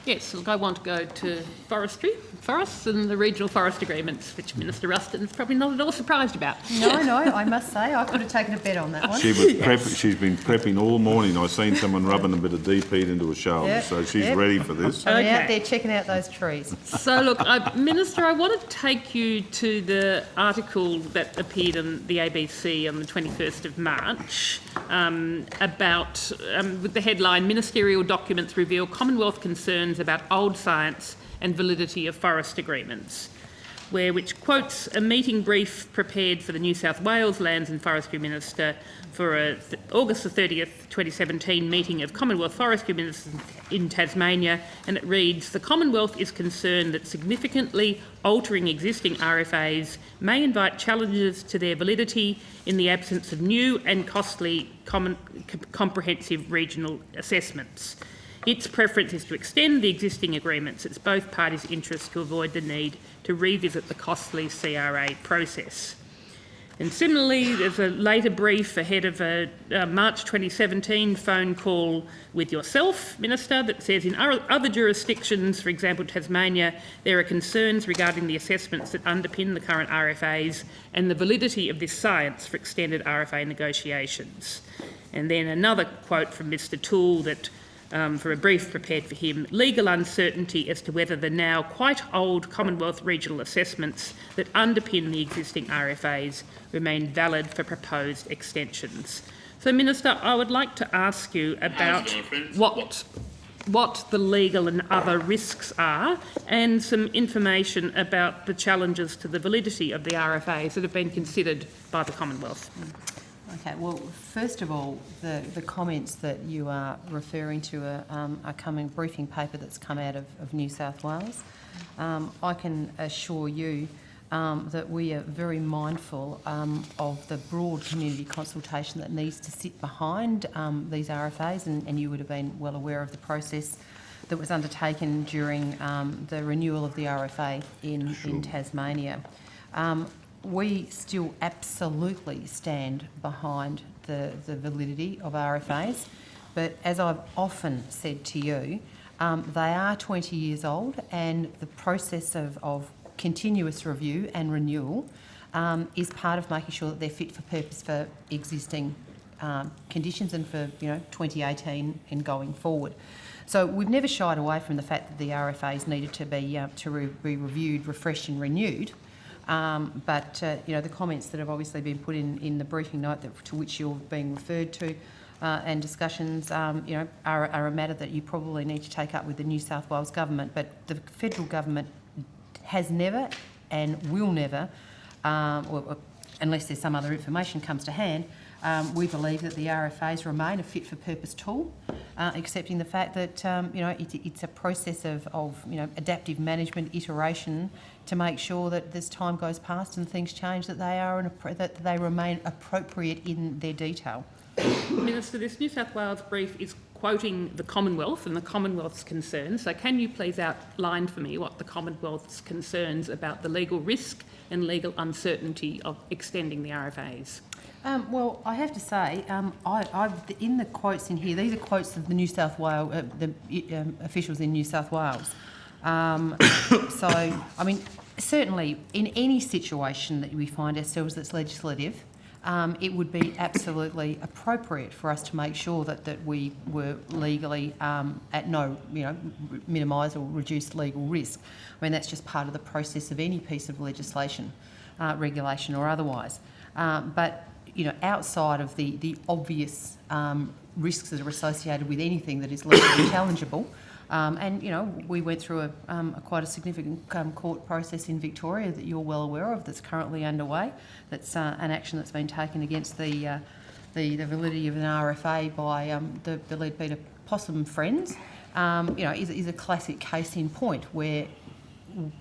Yes, look, I want to go to forestry, forests and the regional forest agreements, which Minister Ruston is probably not at all surprised about. No, I must say, I could have taken a bet on that one. She's been prepping all morning. I've seen someone rubbing a bit of deep heat into a shoulder, so she's ready for this. So okay. Out there checking out those trees. So look, Minister, I want to take you to the article that appeared on the ABC on the 21st of March about, with the headline, Ministerial Documents Reveal Commonwealth Concerns about Old Science and Validity of Forest Agreements, which quotes a meeting brief prepared for the New South Wales Lands and Forestry Minister for August the 30th, 2017 meeting of Commonwealth Forestry Ministers in Tasmania, and it reads, "The Commonwealth is concerned that significantly altering existing RFAs may invite challenges to their validity in the absence of new and costly comprehensive regional assessments. Its preference is to extend the existing agreements. It's both parties' interest to avoid the need to revisit the costly CRA process." And similarly, there's a later brief ahead of a March 2017 phone call with yourself, Minister, that says in other jurisdictions, for example Tasmania, there are concerns regarding the assessments that underpin the current RFAs and the validity of this science for extended RFA negotiations. And then another quote from Mr Toole that for a brief prepared for him, legal uncertainty as to whether the now quite old Commonwealth regional assessments that underpin the existing RFAs remain valid for proposed extensions. So, Minister, I would like to ask you about what the legal and other risks are and some information about the challenges to the validity of the RFAs that have been considered by the Commonwealth. Okay, well, first of all, the comments that you are referring to are coming briefing paper that's come out of New South Wales. I can assure you that we are very mindful of the broad community consultation that needs to sit behind these RFAs, and you would have been well aware of the process that was undertaken during the renewal of the RFA in Tasmania. We still absolutely stand behind the validity of RFAs, but as I've often said to you, they are 20 years old, and the process of continuous review and renewal is part of making sure that they're fit for purpose for existing conditions and for 2018 and going forward. So we've never shied away from the fact that the RFAs needed to be reviewed, refreshed and renewed. But the comments that have obviously been put in the briefing note to which you're being referred to and discussions, are a matter that you probably need to take up with the New South Wales government. But the federal government has never and will never, unless there's some other information comes to hand, we believe that the RFAs remain a fit-for-purpose tool, accepting the fact that it's a process of adaptive management, iteration, to make sure that as time goes past and things change, that they remain appropriate in their detail. Minister, this New South Wales brief is quoting the Commonwealth and the Commonwealth's concerns. So can you please outline for me what the Commonwealth's concerns about the legal risk and legal uncertainty of extending the RFAs? Well, I have to say, I've in the quotes in here, these are quotes of the New South Wales, officials in New South Wales. So, I mean, certainly in any situation that we find ourselves that's legislative, it would be absolutely appropriate for us to make sure that we were legally at no, minimised or reduced legal risk. I mean, that's just part of the process of any piece of legislation, regulation or otherwise. But outside of the obvious risks that are associated with anything that is legally challengeable, we went through quite a significant court process in Victoria that you're well aware of, that's currently underway. That's an action that's been taken against the validity of an RFA by the Leadbeater Possum Friends. Is a classic case in point where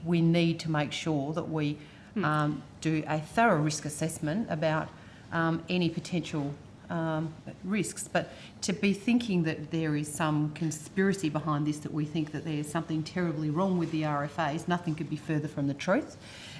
we need to make sure that we do a thorough risk assessment about any potential risks, but to be thinking that there is some conspiracy behind this, that we think that there's something terribly wrong with the RFAs, nothing could be further from the truth,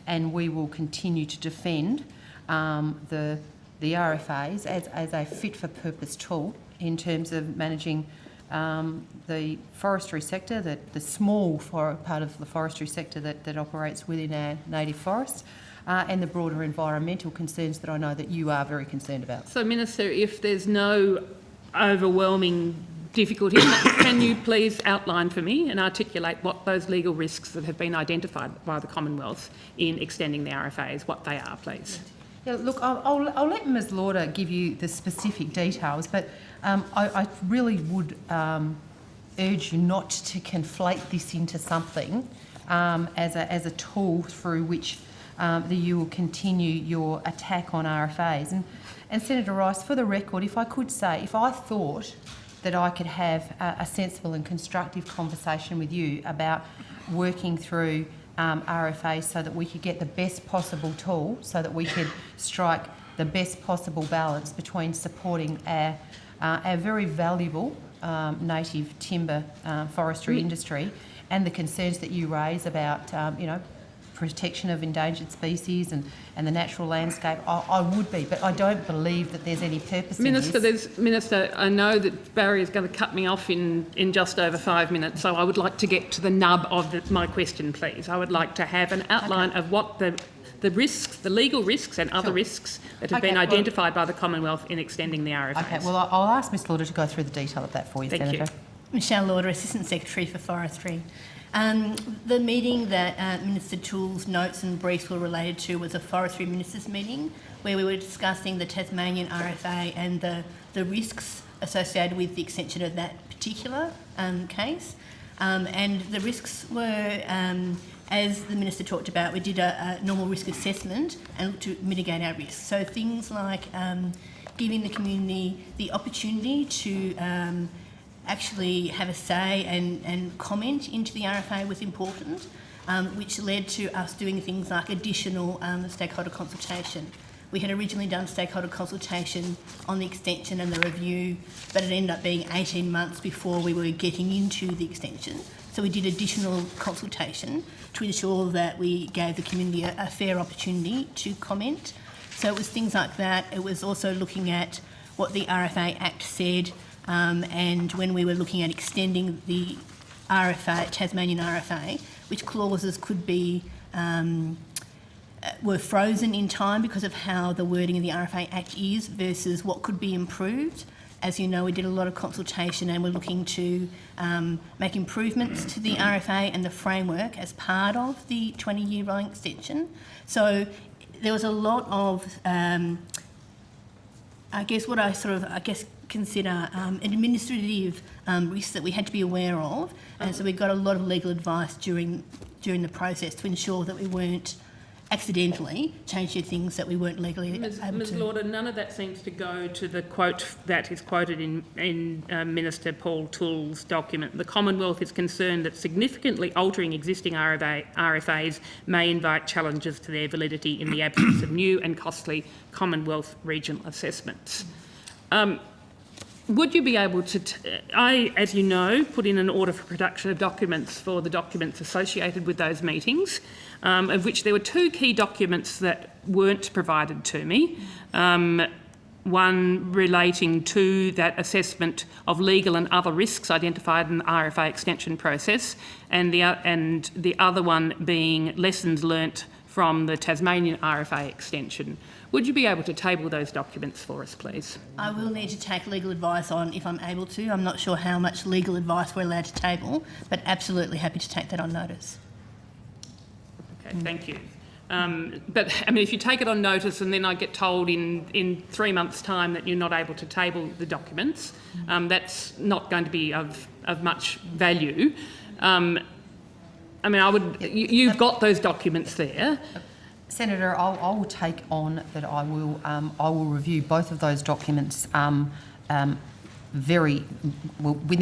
and we will continue to defend the RFAs as a fit-for-purpose tool in terms of managing the forestry sector, the small part of the forestry sector that operates within our native forests, and the broader environmental concerns that I know that you are very concerned about. So, Minister, if there's no overwhelming difficulty, can you please outline for me and articulate what those legal risks that have been identified by the Commonwealth in extending the RFAs, what they are, please? Yeah, look, I'll let Ms Lauder give you the specific details, but I really would urge you not to conflate this into something as a tool through which you will continue your attack on RFAs. And Senator Rice, for the record, if I could say, if I thought that I could have a sensible and constructive conversation with you about working through RFAs so that we could get the best possible tool, so that we could strike the best possible balance between supporting our very valuable native timber forestry industry and the concerns that you raise about, protection of endangered species and the natural landscape, I would be, but I don't believe that there's any purpose in this. Minister, I know that Barry is going to cut me off in just over 5 minutes, so I would like to get to the nub of my question, please. I would like to have an outline of what the risks, the legal risks and other risks that have been identified by the Commonwealth in extending the RFAs. Okay, well, I'll ask Ms Lauder to go through the detail of that for you, Thank Senator. you. Michelle Lauder, Assistant Secretary for Forestry. The meeting that Minister Toole's notes and briefs were related to was a Forestry Ministers meeting where we were discussing the Tasmanian RFA and the risks associated with the extension of that particular case. And the risks were, as the Minister talked about, we did a normal risk assessment and looked to mitigate our risks. So things like giving the community the opportunity to actually have a say and comment into the RFA was important, which led to us doing things like additional stakeholder consultation. We had originally done stakeholder consultation on the extension and the review, but it ended up being 18 months before we were getting into the extension. So we did additional consultation to ensure that we gave the community a fair opportunity to comment. So it was things like that. It was also looking at what the RFA Act said, and when we were looking at extending the RFA, Tasmanian RFA, which clauses could be were frozen in time because of how the wording of the RFA Act is versus what could be improved. As you know, we did a lot of consultation and we're looking to make improvements to the RFA and the framework as part of the 20-year rolling extension. So there was a lot of, consider administrative risks that we had to be aware of, and so we got a lot of legal advice during the process to ensure that we weren't accidentally changing things that we weren't legally able to. Ms Lauder, none of that seems to go to the quote that is quoted in Minister Paul Toole's document. The Commonwealth is concerned that significantly altering existing RFAs may invite challenges to their validity in the absence of new and costly Commonwealth regional assessments. Would you be able to, I, as you know, put in an order for production of documents for the documents associated with those meetings, of which there were 2 key documents that weren't provided to me. One relating to that assessment of legal and other risks identified in the RFA extension process, and the other one being lessons learnt from the Tasmanian RFA extension. Would you be able to table those documents for us, please? I will need to take legal advice on if I'm able to. I'm not sure how much legal advice we're allowed to table, but absolutely happy to take that on notice. Okay, thank you. But, I mean, if you take it on notice and then I get told in 3 months' time that you're not able to table the documents, that's not going to be of much value. You've got ththose documents there. Senator, I will take on that I will review both of those documents within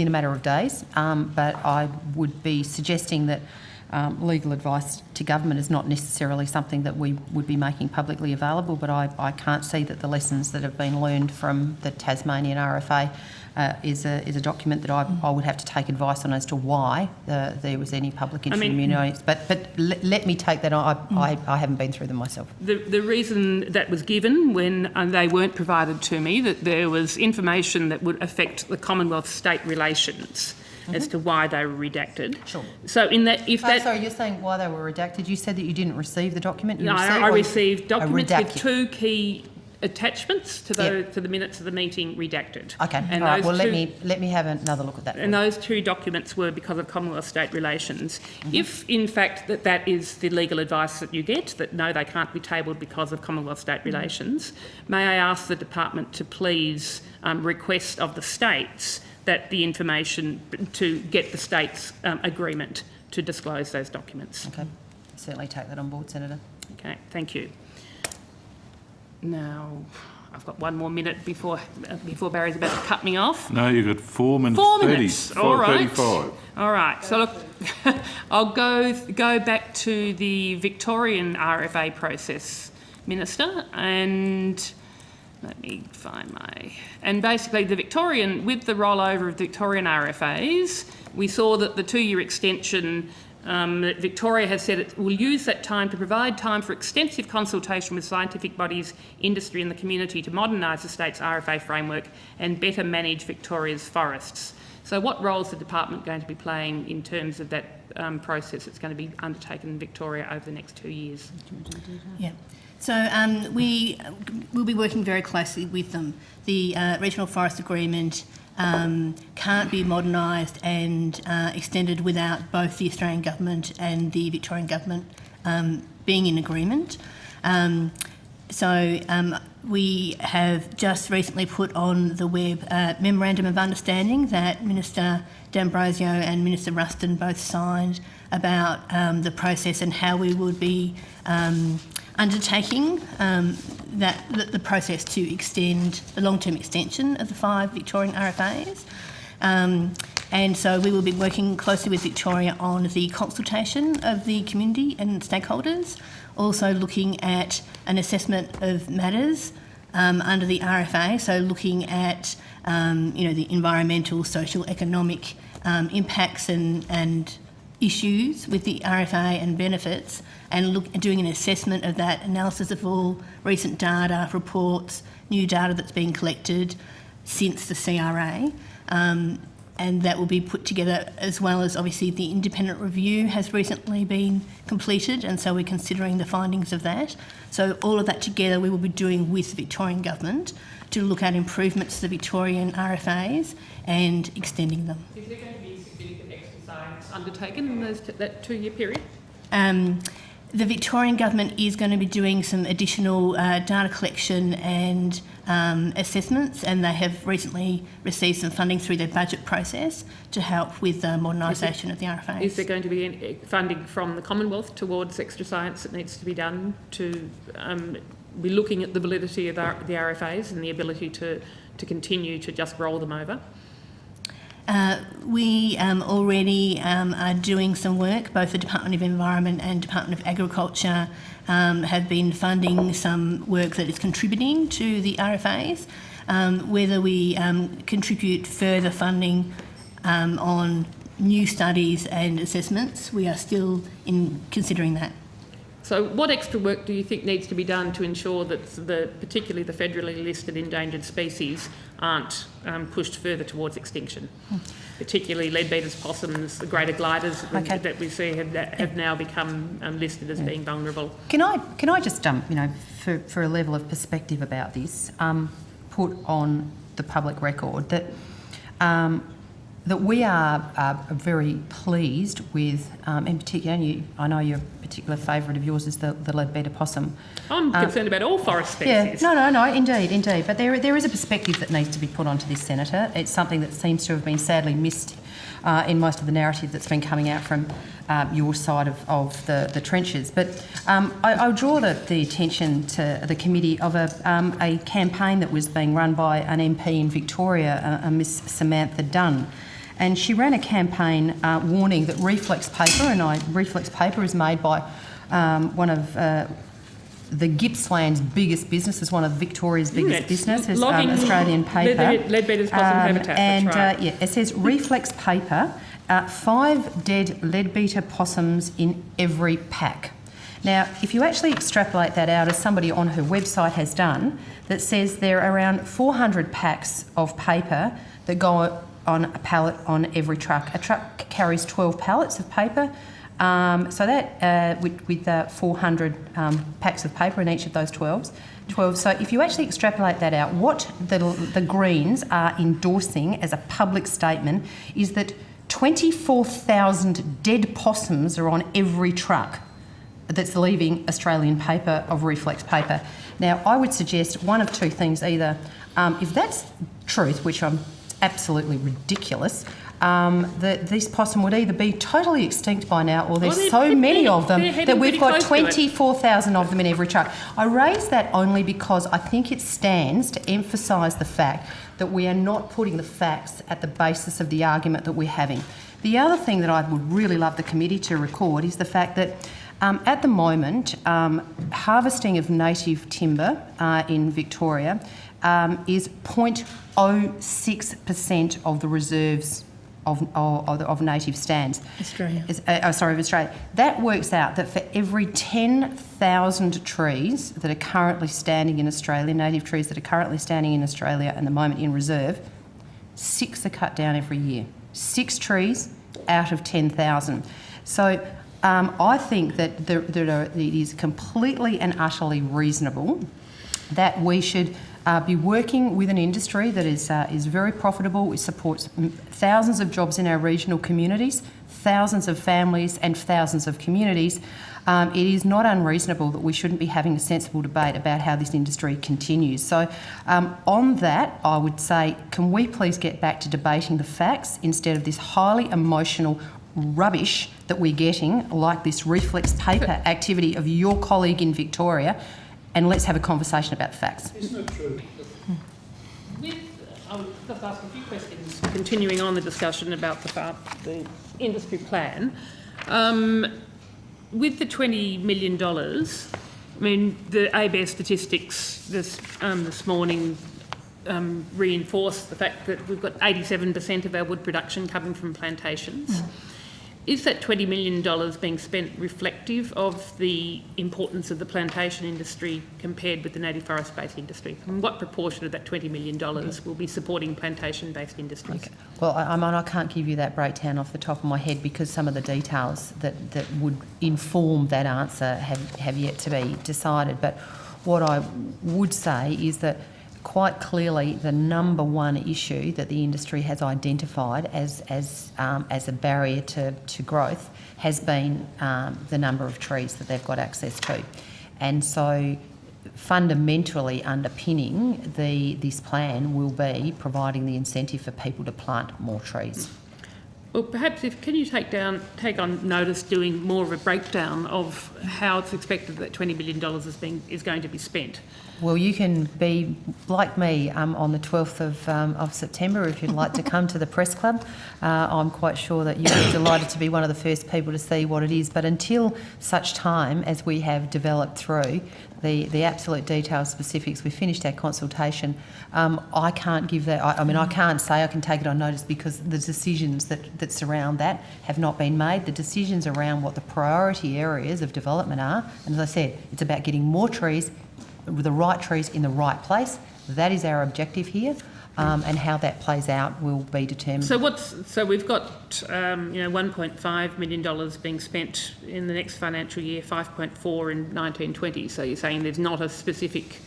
a matter of days, but I would be suggesting that legal advice to government is not necessarily something that we would be making publicly available, but I can't see that the lessons that have been learned from the Tasmanian RFA is a document that I would have to take advice on as to why there was any public interest immunities. But let me take that on. I haven't been through them myself. The reason that was given when they weren't provided to me, that there was information that would affect the Commonwealth-state relations as to why they were redacted. Sure. So in that, if that... Sorry, you're saying why they were redacted? You said that you didn't receive the document? No, I received documents with 2 key attachments to the minutes of the meeting redacted. Okay, and all right. those Well, two, let me have another look at that. And those 2 documents were because of Commonwealth-state relations. If, in fact, that is the legal advice that you get, that no, they can't be tabled because of Commonwealth-state relations, may I ask the department to please request of the states that the information to get the states' agreement to disclose those documents. Okay, certainly take that on board, Senator. Okay, thank you. Now, I've got 1 more minute before Barry's about to cut me off. No, you've got 4 minutes. 4 30, minutes. All right. 35. All right. So look, I'll go back to the Victorian RFA process, Minister, and let me find and basically the Victorian, with the rollover of Victorian RFAs, we saw that the 2-year extension, that Victoria has said it will use that time to provide time for extensive consultation with scientific bodies, industry and the community to modernise the state's RFA framework and better manage Victoria's forests. So what role is the department going to be playing in terms of that process that's going to be undertaken in Victoria over the next 2 years? Yeah. So we will be working very closely with them. The Regional Forest Agreement can't be modernised and extended without both the Australian Government and the Victorian Government being in agreement. So we have just recently put on the web a Memorandum of Understanding that Minister D'Ambrosio and Minister Ruston both signed about the process and how we would be undertaking the process to extend the long-term extension of the 5 Victorian RFAs. And so we will be working closely with Victoria on the consultation of the community and stakeholders, also looking at an assessment of matters under the RFA, so looking at the environmental, social, economic impacts and issues with the RFA and benefits, and doing an assessment of that, analysis of all recent data, reports, new data that's been collected since the CRA, and that will be put together, as well as obviously the independent review has recently been completed, and so we're considering the findings of that. So all of that together we will be doing with the Victorian Government to look at improvements to the Victorian RFAs and extending them. Is there going to be significant exercise undertaken in that 2-year period? The Victorian Government is going to be doing some additional data collection and assessments, and they have recently received some funding through their budget process to help with the modernisation of the RFAs. Is there going to be any funding from the Commonwealth towards extra science that needs to be done to be looking at the validity of the RFAs and the ability to continue to just roll them over? We already are doing some work. Both the Department of Environment and Department of Agriculture have been funding some work that is contributing to the RFAs. Whether we contribute further funding on new studies and assessments, we are still considering that. So what extra work do you think needs to be done to ensure that particularly the federally listed endangered species aren't pushed further towards extinction? Particularly leadbeater's possums, the greater gliders that we see have now become listed as being vulnerable. Can I just for a level of perspective about this, put on the public record that that we are very pleased with, in particular, and I know your particular favourite of yours is the leadbeater possum. I'm concerned about all forest species. Yeah, no, indeed. But there is a perspective that needs to be put onto this, Senator. It's something that seems to have been sadly missed in most of the narrative that's been coming out from your side of the trenches. But I'll draw the attention to the committee of a campaign that was being run by an MP in Victoria, Miss Samantha Dunn. And she ran a campaign warning that reflex paper is made by one of the Gippsland's biggest businesses, one of Victoria's biggest businesses, Australian Paper. Leadbeater's possum habitat, and that's right. it says reflex paper, 5 dead leadbeater possums in every pack. Now, if you actually extrapolate that out, as somebody on her website has done, that says there are around 400 packs of paper that go on a pallet on every truck. A truck carries 12 pallets of paper. So that with 400 packs of paper in each of those 12. So if you actually extrapolate that out, what the Greens are endorsing as a public statement is that 24,000 dead possums are on every truck that's leaving Australian paper of reflex paper. Now, I would suggest one of two things: either if that's truth, which I'm absolutely ridiculous, that this possum would either be totally extinct by now, or there's so many of them that we've got 24,000 of them in every truck. I raise that only because I think it stands to emphasise the fact that we are not putting the facts at the basis of the argument that we're having. The other thing that I would really love the committee to record is the fact that at the moment, harvesting of native timber in Victoria is 0.06% of the reserves of native stands. Australia. Of Australia. That works out that for every 10,000 trees that are currently standing in Australia, native trees that are currently standing in Australia at the moment in reserve, 6 are cut down every year. 6 trees out of 10,000. So I think that it is completely and utterly reasonable that we should be working with an industry that is very profitable. It supports thousands of jobs in our regional communities, thousands of families and thousands of communities. It is not unreasonable that we shouldn't be having a sensible debate about how this industry continues. So on that, I would say, can we please get back to debating the facts instead of this highly emotional rubbish that we're getting, like this reflex paper activity of your colleague in Victoria, and let's have a conversation about the facts. Isn't it true? I would just ask a few questions, continuing on the discussion about the industry plan. With the $20 million, I mean, the ABS statistics this morning reinforced the fact that we've got 87% of our wood production coming from plantations. Is that $20 million being spent reflective of the importance of the plantation industry compared with the native forest-based industry? And what proportion of that $20 million will be supporting plantation-based industries? Okay. Well, I can't give you that breakdown off the top of my head because some of the details that would inform that answer have yet to be decided. But what I would say is that quite clearly the number one issue that the industry has identified as a barrier to growth has been the number of trees that they've got access to. And so fundamentally underpinning this plan will be providing the incentive for people to plant more trees. Well, perhaps can you take on notice doing more of a breakdown of how it's expected that $20 million is going to be spent? Well, you can be like me on the 12th of September if you'd like to come to the press club. I'm quite sure that you'll be delighted to be one of the first people to see what it is. But until such time as we have developed through the absolute details, specifics, we finished our consultation, I can't give that. I can't say I can take it on notice because the decisions that surround that have not been made. The decisions around what the priority areas of development are, and as I said, it's about getting more trees, the right trees in the right place. That is our objective here, and how that plays out will be determined. So we've got $1.5 million being spent in the next financial year, 5.4 in 1920. So you're saying there's not a specific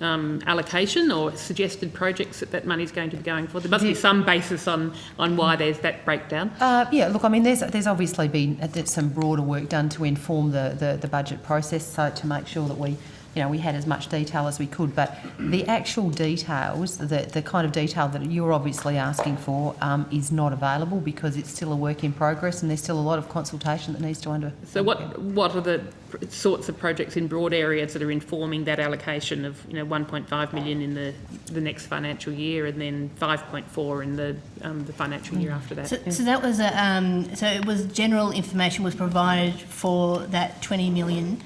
allocation or suggested projects that money's going to be going for? There must be some basis on why there's that breakdown. Yeah, look, I mean, there's obviously been some broader work done to inform the budget process, so to make sure that we we had as much detail as we could. But the actual details, the kind of detail that you're obviously asking for, is not available because it's still a work in progress and there's still a lot of consultation that needs to So what are the sorts of projects in broad areas that are informing that allocation of 1.5 million in the next financial year and then 5.4 in the financial year after that? So that was so it was general information was provided for that 20 million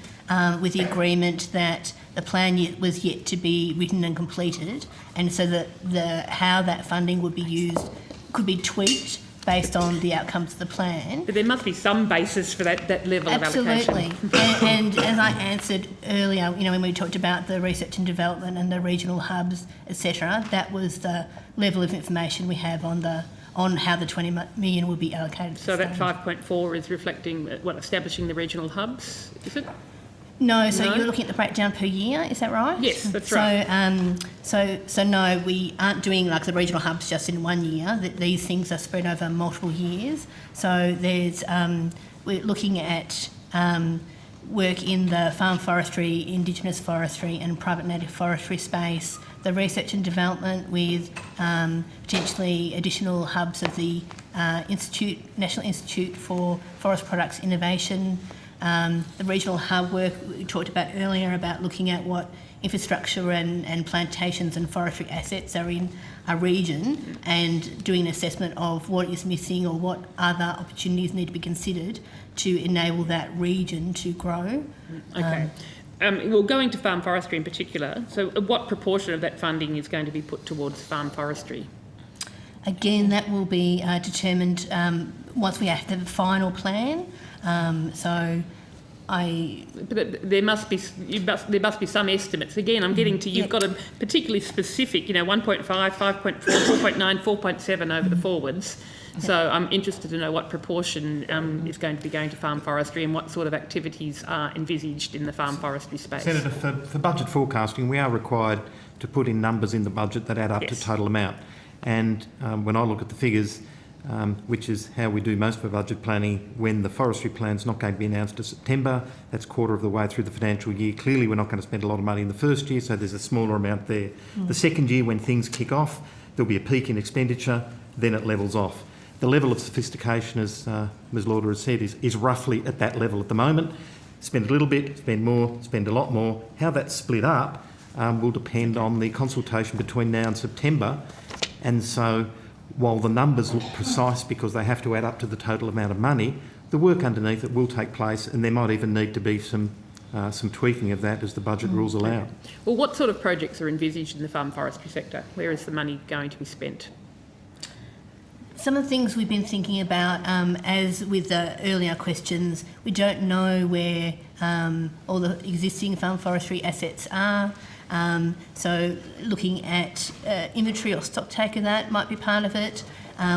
with the agreement that the plan was yet to be written and completed, and so that how that funding would be used could be tweaked based on the outcomes of the plan. But there must be some basis for that level of allocation. Absolutely. and as I answered earlier, when we talked about the research and development and the regional hubs, etc., that was the level of information we have on how the 20 million will be allocated. So that 5.4 is reflecting establishing the regional hubs, is it? No, so you're looking at the breakdown per year, is that right? Yes, that's right. So no, we aren't doing like the regional hubs just in 1 year. These things are spread over multiple years. So there's we're looking at work in the farm forestry, Indigenous forestry and private native forestry space, the research and development with potentially additional hubs of the National Institute for Forest Products Innovation, the regional hub work we talked about earlier about looking at what infrastructure and plantations and forestry assets are in a region and doing an assessment of what is missing or what other opportunities need to be considered to enable that region to grow. Okay. Well, going to farm forestry in particular, so what proportion of that funding is going to be put towards farm forestry? Again, that will be determined once we have the final plan. But there must be some estimates. Again, I'm getting to you've got a particularly specific, 1.5, 5.4, 4.9, 4.7 over the forwards. So I'm interested to know what proportion is going to be going to farm forestry and what sort of activities are envisaged in the farm forestry space. Senator, for budget forecasting, we are required to put in numbers in the budget that add up to total amount. And when I look at the figures, which is how we do most of our budget planning, when the forestry plan's not going to be announced to September, that's quarter of the way through the financial year. Clearly, we're not going to spend a lot of money in the first year, so there's a smaller amount there. The second year, when things kick off, there'll be a peak in expenditure, then it levels off. The level of sophistication, as Ms Lauder has said, is roughly at that level at the moment. Spend a little bit, spend more, spend a lot more. How that's split up will depend on the consultation between now and September. And so while the numbers look precise because they have to add up to the total amount of money, the work underneath it will take place, and there might even need to be some tweaking of that as the budget rules allow. Well, what sort of projects are envisaged in the farm forestry sector? Where is the money going to be spent? Some of the things we've been thinking about, as with the earlier questions, we don't know where all the existing farm forestry assets are. So looking at inventory or stock take of that might be part of it.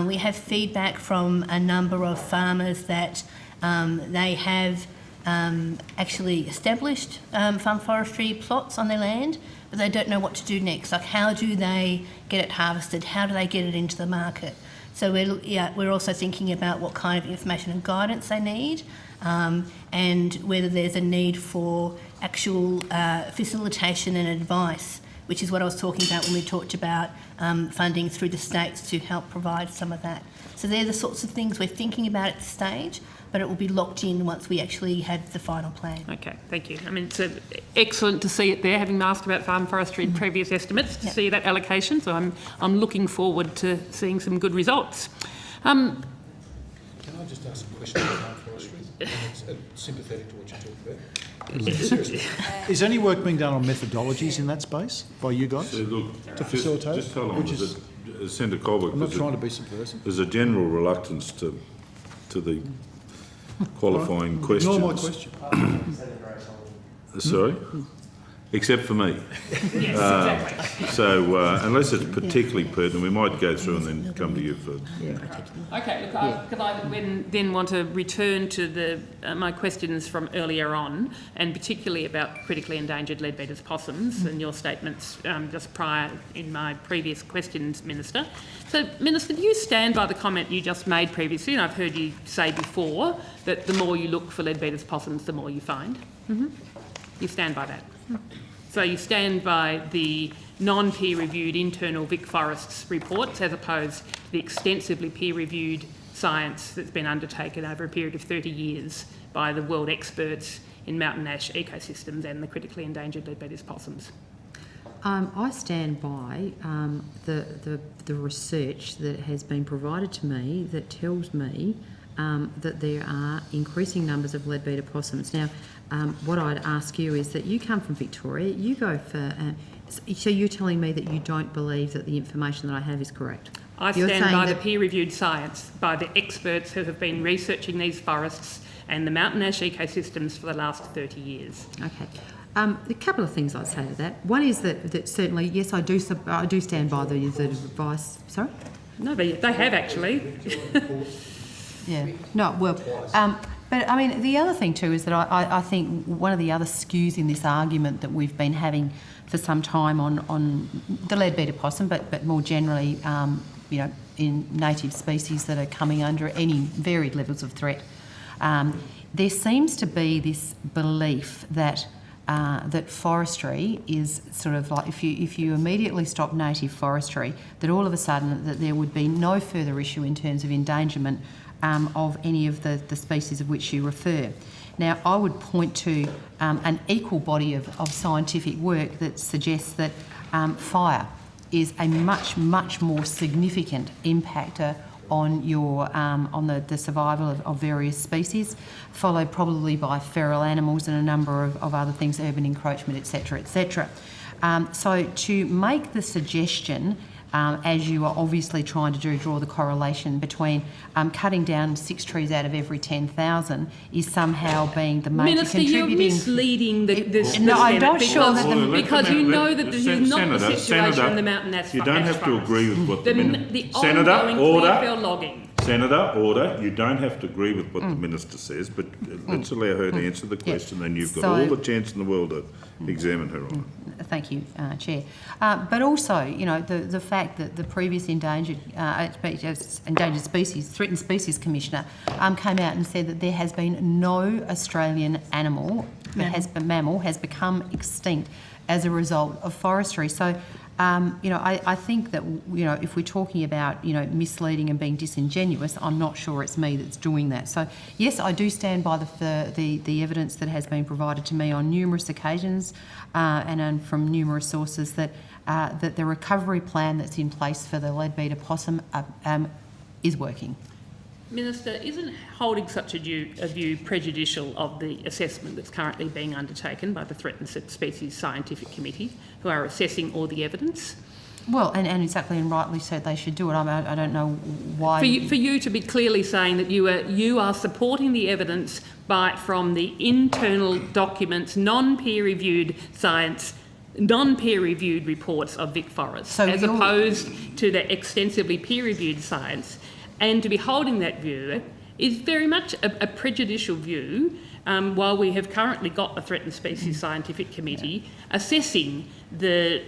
We have feedback from a number of farmers that they have actually established farm forestry plots on their land, but they don't know what to do next. Like, how do they get it harvested? How do they get it into the market? So we're also thinking about what kind of information and guidance they need, and whether there's a need for actual facilitation and advice, which is what I was talking about when we talked about funding through the states to help provide some of that. So they're the sorts of things we're thinking about at this stage, but it will be locked in once we actually have the final plan. Okay, thank you. I mean, it's excellent to see it there, having asked about farm forestry in previous estimates, to see that allocation. So I'm looking forward to seeing some good results. Can I just ask a question about farm forestry? It's sympathetic to what you talked about. Seriously. Is any work being done on methodologies in that space by you guys to facilitate? Just tell them, Senator Colbert, I'm not trying to be subversive. there's a general reluctance to the qualifying questions. Ignore my question. Sorry? Except for me. Yes, exactly. So unless it's particularly pertinent, we might go through and then come to you for... Okay, look, I then want to return to my questions from earlier on, and particularly about critically endangered leadbeater's possums and your statements just prior in my previous questions, Minister. So, Minister, do you stand by the comment you just made previously, and I've heard you say before, that the more you look for leadbeater's possums, the more you find? Mm-hmm. You stand by that. So you stand by the non-peer-reviewed internal Vic Forests reports as opposed to the extensively peer-reviewed science that's been undertaken over a period of 30 years by the world experts in mountain ash ecosystems and the critically endangered leadbeater's possums. I stand by the research that has been provided to me that tells me that there are increasing numbers of leadbeater possums. Now, what I'd ask you is that you come from Victoria, you go for... so you're telling me that you don't believe that the information that I have is correct? You're stand by the peer-reviewed science, by the experts who have been researching these forests and the mountain ash ecosystems for the last 30 years. Okay. A couple of things I'd say to that. One is that certainly, yes, I do stand by the advice. Sorry? No, they have actually. Yeah. No, well, but I mean, the other thing too is that I think one of the other skews in this argument that we've been having for some time on the leadbeater possum, but more generally, in native species that are coming under any varied levels of threat, there seems to be this belief that that forestry is sort of like if you immediately stop native forestry, that all of a sudden that there would be no further issue in terms of endangerment of any of the species of which you refer. Now, I would point to an equal body of scientific work that suggests that fire is a much more significant impactor on your on the survival of various species, followed probably by feral animals and a number of other things, urban encroachment, etc., etc. So to make the suggestion, as you are obviously trying to draw the correlation between cutting down 6 trees out of every 10,000 is somehow being the major Minister, contributing... you're misleading the No, I'm Senate not sure that... because you know that this is not the situation in the mountain ash you don't have to agree with what the Senator, ongoing order. clearfell logging. Senator, order. You don't have to agree with what the Minister says, but let's allow her to answer the question, and you've got all the chance in the world to examine her on it. Thank you, Chair. But also, the fact that the previous endangered species, threatened species commissioner came out and said that there has been no Australian mammal has become extinct as a result of forestry. So, I think that, if we're talking about, misleading and being disingenuous, I'm not sure it's me that's doing that. So, yes, I do stand by the evidence that has been provided to me on numerous occasions and from numerous sources that the recovery plan that's in place for the leadbeater possum is working. Minister, isn't holding such a view prejudicial of the assessment that's currently being undertaken by the Threatened Species Scientific Committee, who are assessing all the evidence? Well, and exactly, and rightly so, they should do it. I don't know why... For you to be clearly saying that you are supporting the evidence from the internal documents, non-peer-reviewed science, non-peer-reviewed reports of Vic Forests, as opposed to the extensively peer-reviewed science, and to be holding that view is very much a prejudicial view, while we have currently got the Threatened Species Scientific Committee assessing the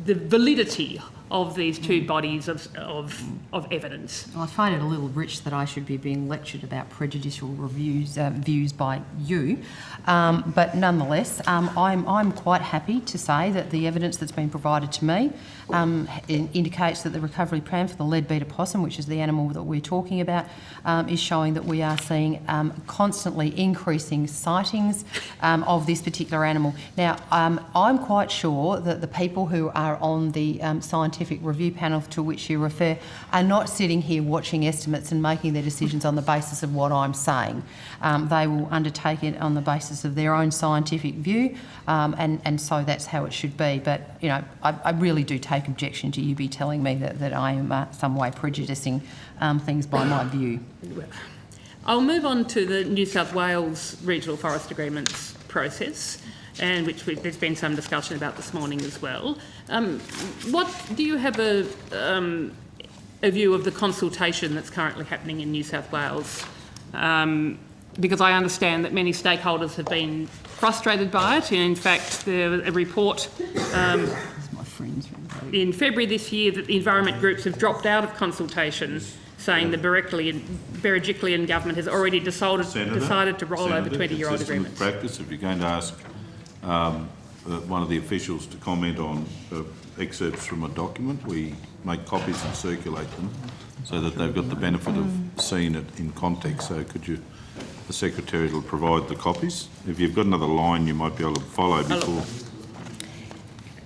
validity of these two bodies of evidence. Well, I find it a little rich that I should be being lectured about prejudicial views by you, but nonetheless, I'm quite happy to say that the evidence that's been provided to me indicates that the recovery plan for the leadbeater possum, which is the animal that we're talking about, is showing that we are seeing constantly increasing sightings of this particular animal. Now, I'm quite sure that the people who are on the scientific review panel to which you refer are not sitting here watching estimates and making their decisions on the basis of what I'm saying. They will undertake it on the basis of their own scientific view, and so that's how it should be. But, I really do take objection to you be telling me that I am some way prejudicing things by my view. I'll move on to the New South Wales Regional Forest Agreements process, and which there's been some discussion about this morning as well. What do you have a view of the consultation that's currently happening in New South Wales? Because I understand that many stakeholders have been frustrated by it. And in fact, there was a report in February this year that the environment groups have dropped out of consultation, saying the Berejiklian government has already decided to roll over 20-year-old agreements. Practice, if you're going to ask one of the officials to comment on excerpts from a document. We make copies and circulate them so that they've got the benefit of seeing it in context. So could you, the Secretary will provide the copies. If you've got another line, you might be able to follow before.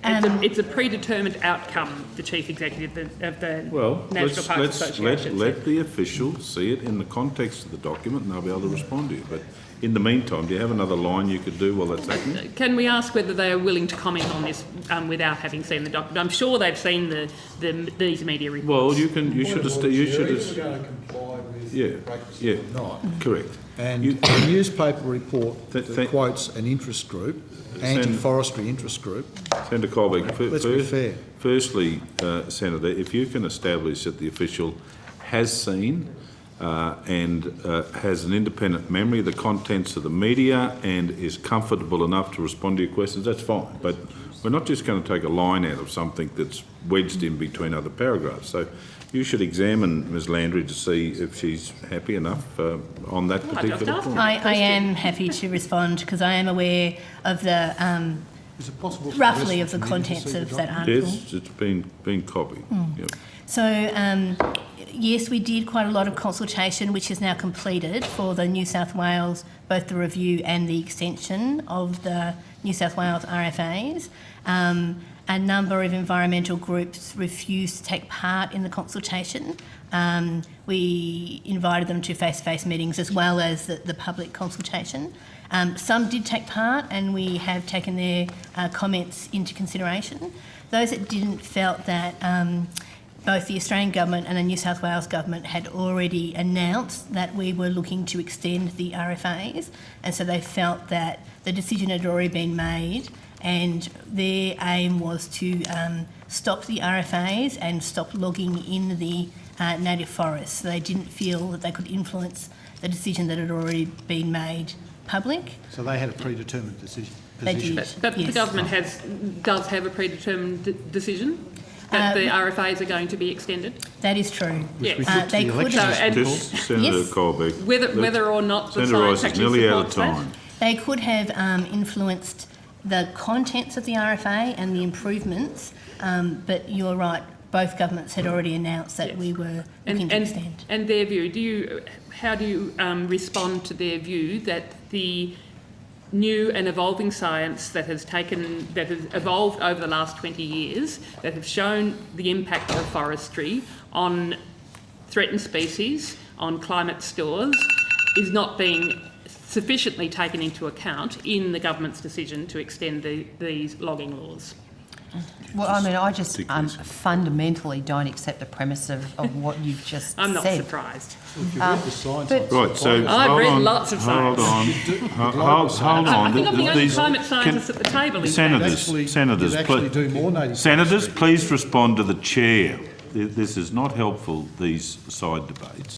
It's a predetermined outcome, the Chief Executive of the National Parks Association. Let the official see it in the context of the document and they'll be able to respond to you. But in the meantime, do you have another line you could do while that's happening? Can we ask whether they are willing to comment on this without having seen the document? I'm sure they've seen these media reports. Well, you should You're either going to comply with Yeah, practices yeah. or not. Correct. And the newspaper report that quotes an interest group, anti-forestry interest group. Senator Colbeck, Let's be fair. Firstly, Senator, if you can establish that the official has seen and has an independent memory of the contents of the media and is comfortable enough to respond to your questions, that's fine. But we're not just going to take a line out of something that's wedged in between other paragraphs. So you should examine Ms Landry to see if she's happy enough on that particular point. I am happy to respond because I am aware of the Is it possible for roughly the of the listener community to contents see the of that document? article. Yes, it's been copied. Yep. So, yes, we did quite a lot of consultation, which is now completed for the New South Wales, both the review and the extension of the New South Wales RFAs. A number of environmental groups refused to take part in the consultation. We invited them to face-to-face meetings as well as the public consultation. Some did take part and we have taken their comments into consideration. Those that didn't felt that both the Australian Government and the New South Wales Government had already announced that we were looking to extend the RFAs, and so they felt that the decision had already been made and their aim was to stop the RFAs and stop logging in the native forests. So they didn't feel that they could influence the decision that had already been made public. So they had a predetermined decision. They did. But yes. the government does have a predetermined decision that the RFAs are going to be extended. That is true. Yes. They the could election have, Just Senator Yes. Colbeck. Whether or not the Senator science Rice is actually nearly out of supports that. time. they could have influenced the contents of the RFA and the improvements, but you're right, both governments had already announced that we were looking to extend. And their view, how do you respond to their view that the new and evolving science that has evolved over the last 20 years, that have shown the impact of forestry on threatened species, on climate stores, is not being sufficiently taken into account in the government's decision to extend these logging laws? Well, I mean, I just fundamentally don't accept the premise of what you've just said. I'm not surprised. If you read the science but- on Right, so I've hold read on, lots of hold science. on, hold on. I think I'm the only These- climate scientist at the table. In fact. Senators, you'd actually please, do more native Senators, please respond to the chair. This is not helpful, these side debates.